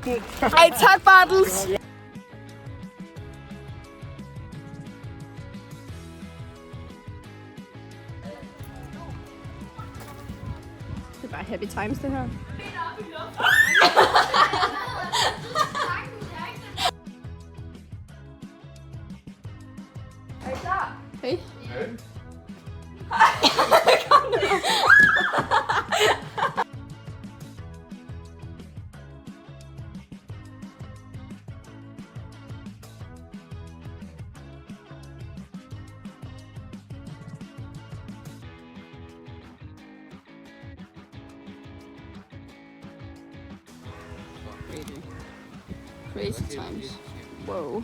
Ej, tak, Bartels! Det er bare happy times, det her. Er I klar? Hey. Kom nu. Crazy times. Whoa.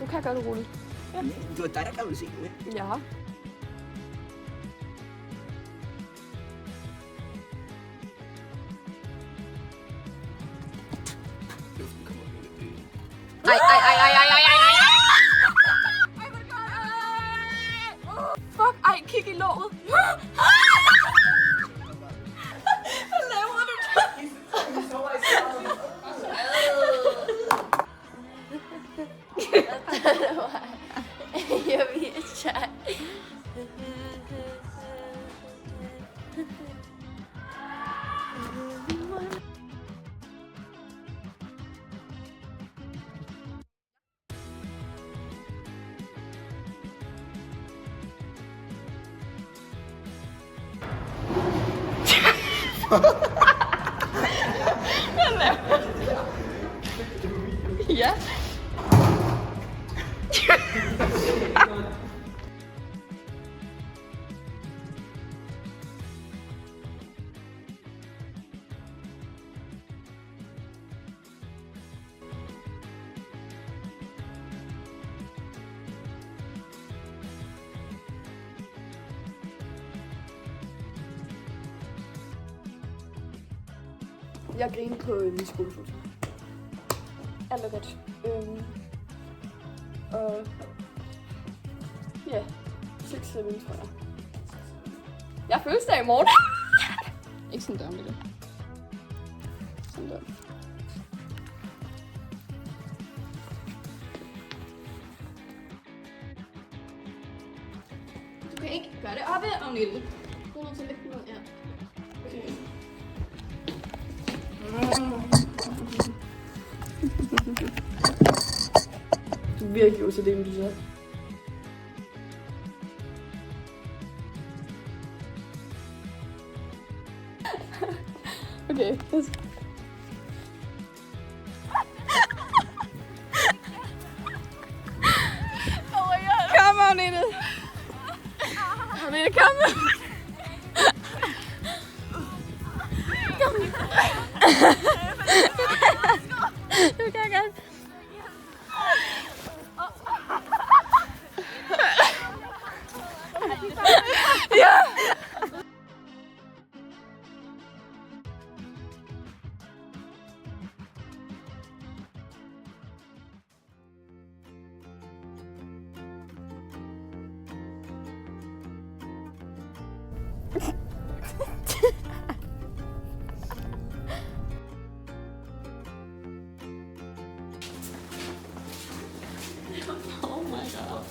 Du kan godt rulle. Ja. Det var dig, der kan se det. Ja. Ej, ej, ej, ej, ej, ej, ej, ej. Fuck, ej, kig i låget. Hvad laver du? Jeg vil tjej. Ja. Jeg griner på min skolefoto. Alt er godt. Og ja, 6 tror jeg. Jeg har fødselsdag i morgen. Ikke sådan der, Mille. Sådan der. Du kan ikke gøre det oppe, Agnete. Du er nødt til at lægge den ned, ja. Okay. Du er virkelig OCD med det så. Okay, yes. Oh my god. Kom, Agnete. Agnete, kom. Du kan godt. Ja. Oh my god.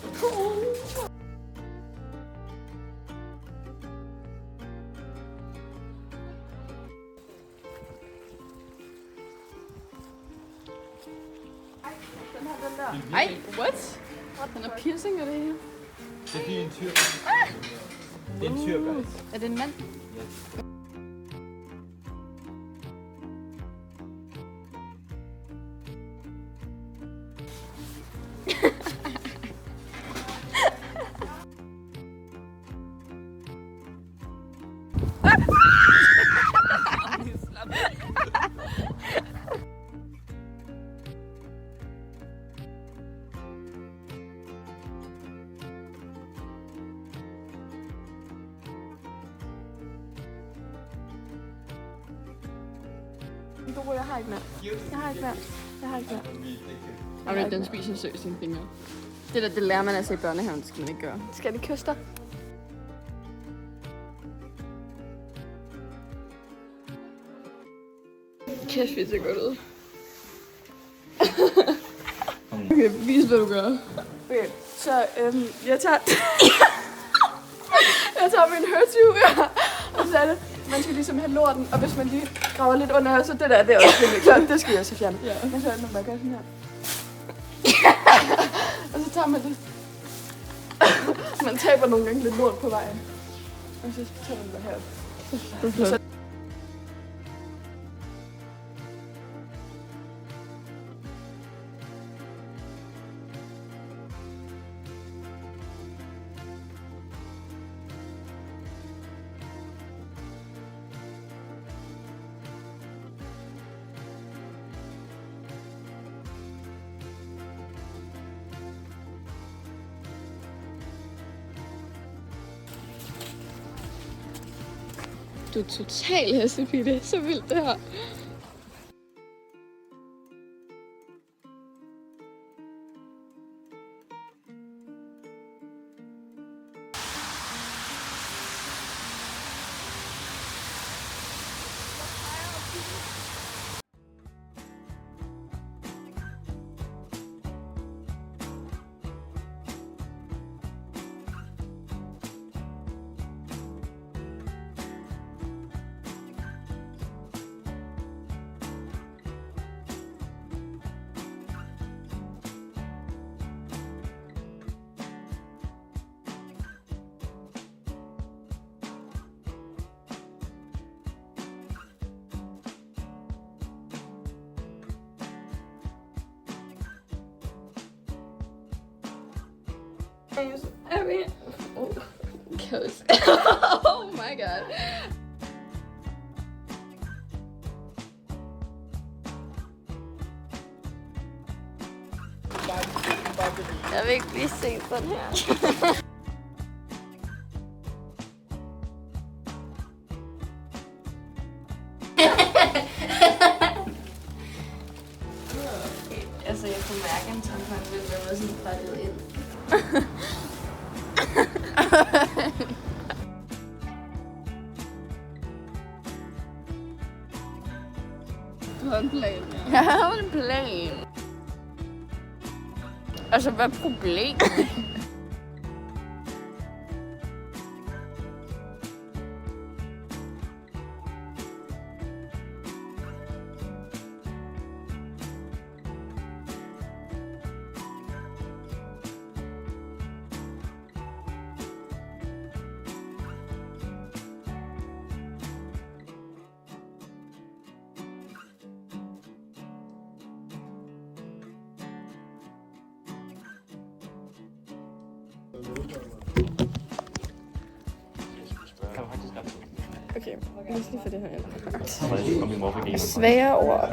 Ej, what? Den er piercing, er det her? Det er en tyr. Det er en tyr, guys. Er det en mand? Yes. Jeg har ikke mere. Jeg har ikke mere. Okay, den spiser seriøst dine fingre. Det lærer man altså i børnehaven, det skal man ikke gøre. Skal de kysse dig? Kæft, vi ser godt ud. Okay, vis hvad du gør. Okay, så jeg tager min høretyve, og så er det, man skal ligesom have lorten, og hvis man lige graver lidt under, så det der, det er også virkelig klart, det skal jeg så fjerne. Ja. Og så er det, når man gør sådan her. Og så tager man det. Man taber nogle gange lidt lort på vejen. Og så tager man det her. Det er flot. Du er total hestepitte. Det er så vildt det her. I mean, oh, goes. Oh my god. Jeg vil ikke blive set sådan her. Altså, jeg kunne mærke, at en tampon ville være sådan pakket ind. Du har en plan, ja. Jeg har en plan. Altså, hvad er problemet? Okay, lad os lige få det her ind. Svære ord.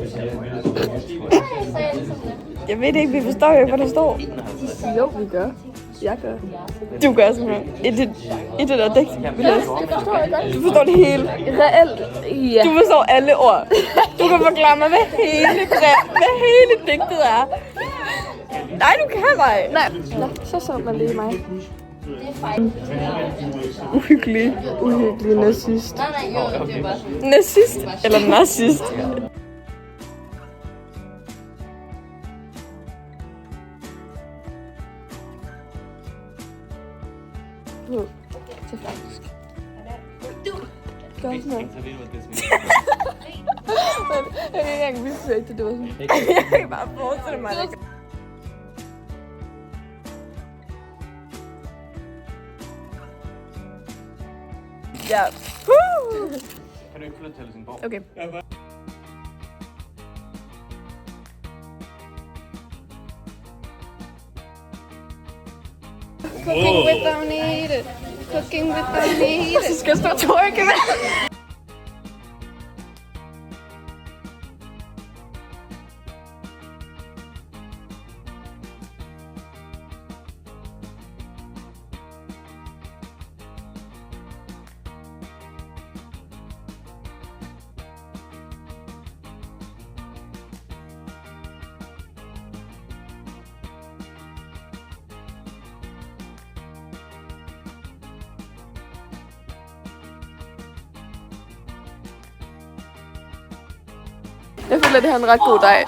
Jeg ved ikke, vi forstår jo, hvad der står. Jo, vi gør. Jeg gør. Du gør sådan her. I det der digt. Du forstår det hele. Reelt, ja. Du forstår alle ord. Du kan forklare mig, hvad hele digtet er. Nej, du kan mig. Nej, så så man det i mig. Uhyggelig nazist. Nazist eller nazist? Det er faktisk. Gør sådan her. Jeg kan ikke engang vise det, det var sådan. Jeg kan bare forestille mig det. Ja. Kan du ikke flytte til Helsingborg? Okay. Cooking with Agnete. Cooking with Agnete. Så skal jeg stå og trykke med. Jeg føler, det har en ret god dej.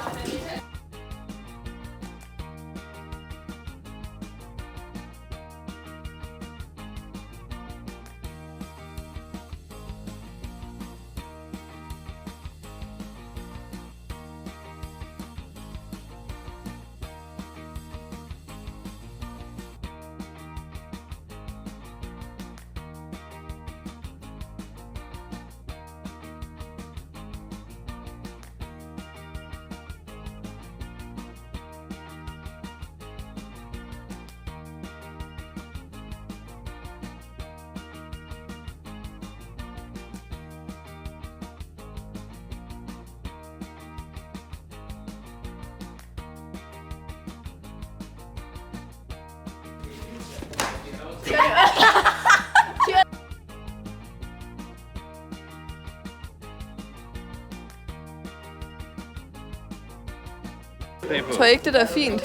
Tror I ikke, det der er fint?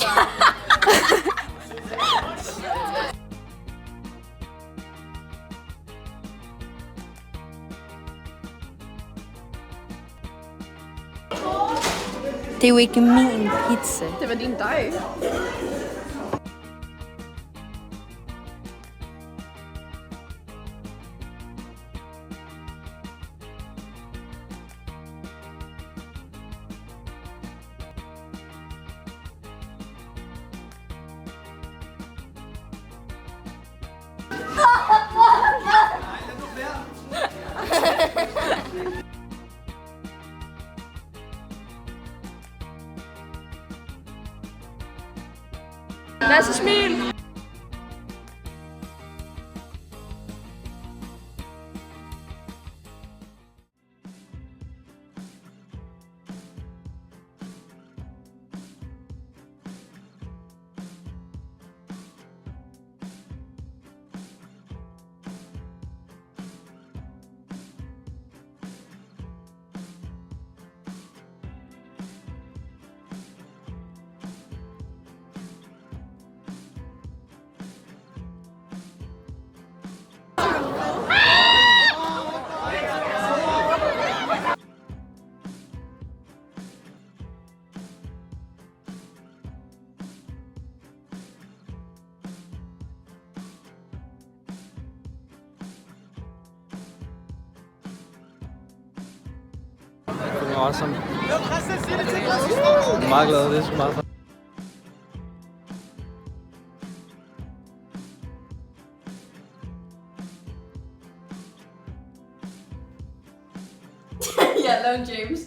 Det er jo ikke min pizza. Det var din dej. Lasse, smil! Det er awesome. Jeg er meget glad, det er så meget for. Jeg lavede James.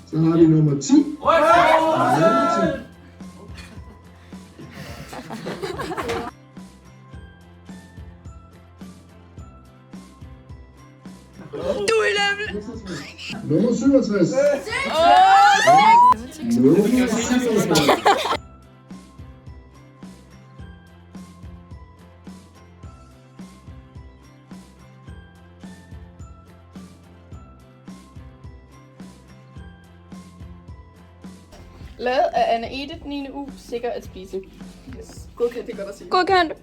Så har vi nummer 10. Nummer 10. Du er nemlig. Nummer 67. Nummer 67. Lavet af Anna Edith, 9. uge, sikker at spise. Yes. Godkendt, det er godt at sige. Godkendt.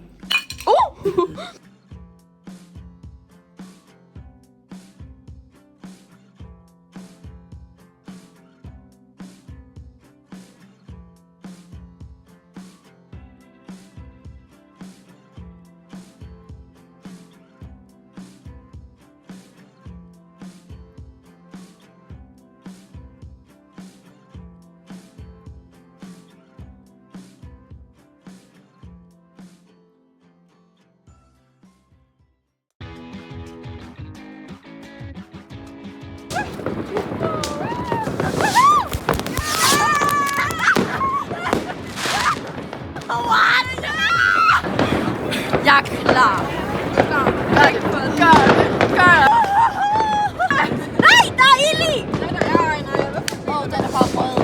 Jeg er klar. Gør det. Nej, der er ild i! Nej. Den er bare rød.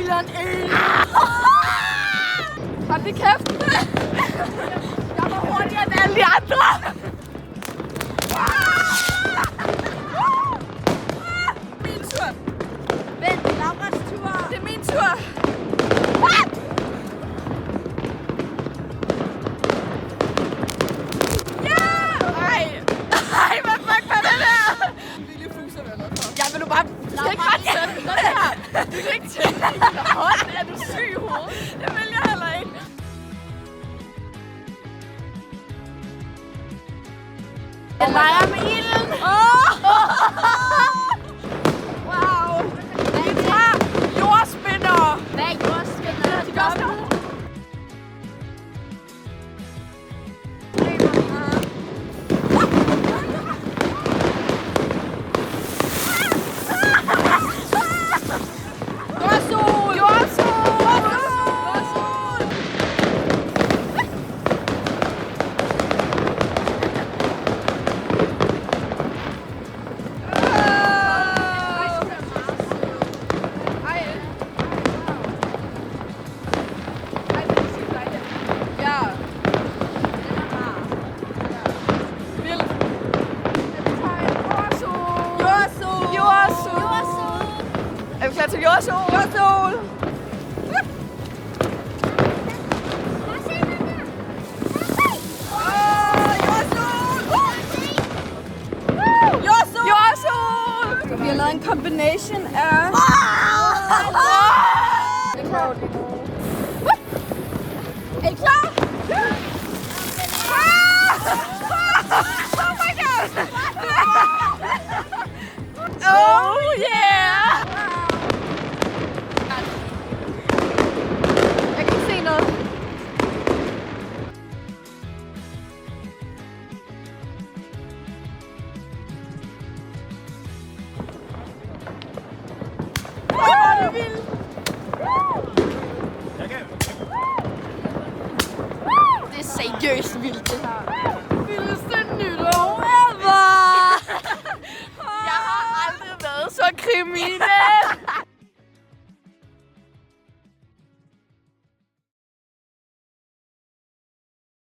Elon. Hold det kæft. Jeg var hurtigere end alle de andre. Min tur. Vent, Lauras tur. Det er min tur. Ej, hvad fuck var det der? Lille fuser, hvad der for? Jeg vil du bare... Du skal ikke rette sådan her. Du kan ikke tænke dig i din hånd. Er du syg i hovedet? Det vil jeg heller ikke. Jeg leger med ilden. Wow. Vi tager jordspindere. Hvad er jordspindere? De gør sådan. Er vi klar til jordsol? Jordsol! Jordsol! Vi har lavet en combination af... Er I klar? Oh my god! Oh yeah! Jeg kan ikke se noget. Det er vildt. Det er seriøst vildt, det her. Vildeste nytår ever! Jeg har aldrig været så kriminel.